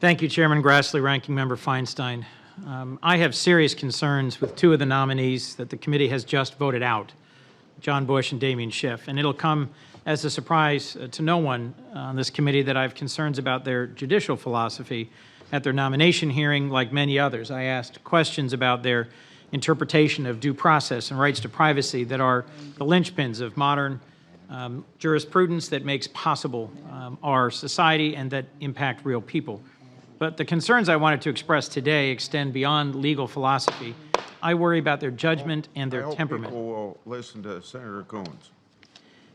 Thank you, Chairman Grassley, Ranking Member Feinstein. I have serious concerns with two of the nominees that the committee has just voted out, John Bush and Damien Schiff, and it'll come as a surprise to no one on this committee that I have concerns about their judicial philosophy. At their nomination hearing, like many others, I asked questions about their interpretation of due process and rights to privacy that are the linchpins of modern jurisprudence that makes possible our society and that impact real people. But the concerns I wanted to express today extend beyond legal philosophy. I worry about their judgment and their temperament. People will listen to Senator Coons.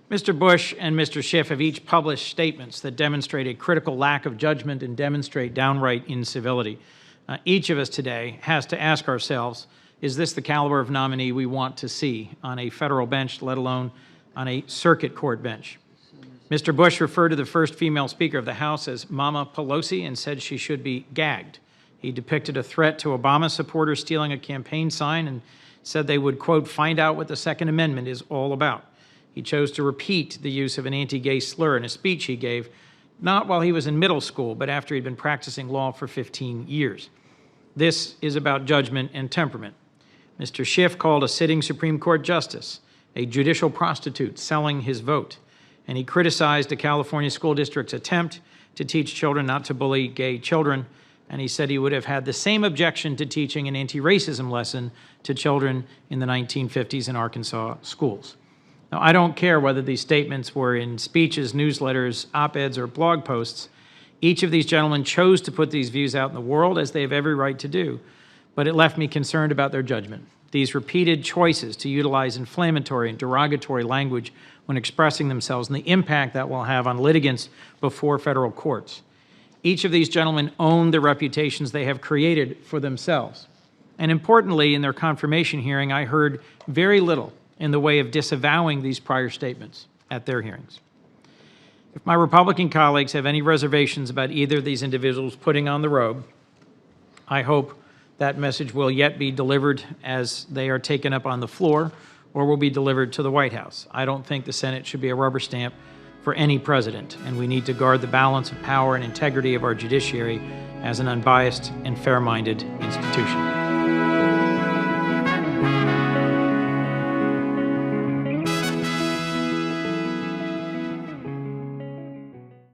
Mr. Bush and Mr. Schiff have each published statements that demonstrate a critical lack of judgment and demonstrate downright incivility. Each of us today has to ask ourselves, is this the caliber of nominee we want to see on a federal bench, let alone on a circuit court bench? Mr. Bush referred to the first female Speaker of the House as Mama Pelosi and said she should be gagged. He depicted a threat to Obama supporters stealing a campaign sign and said they would, quote, find out what the Second Amendment is all about. He chose to repeat the use of an anti-gay slur in a speech he gave, not while he was in middle school, but after he'd been practicing law for 15 years. This is about judgment and temperament. Mr. Schiff called a sitting Supreme Court justice a judicial prostitute selling his vote, and he criticized a California school district's attempt to teach children not to bully gay children, and he said he would have had the same objection to teaching an anti-racism lesson to children in the 1950s in Arkansas schools. Now, I don't care whether these statements were in speeches, newsletters, op-eds, or blog posts. Each of these gentlemen chose to put these views out in the world, as they have every right to do, but it left me concerned about their judgment. These repeated choices to utilize inflammatory and derogatory language when expressing themselves and the impact that will have on litigants before federal courts. Each of these gentlemen own the reputations they have created for themselves. And importantly, in their confirmation hearing, I heard very little in the way of disavowing these prior statements at their hearings. If my Republican colleagues have any reservations about either of these individuals putting on the robe, I hope that message will yet be delivered as they are taken up on the floor or will be delivered to the White House. I don't think the Senate should be a rubber stamp for any president, and we need to guard the balance of power and integrity of our judiciary as an unbiased and fair-minded institution.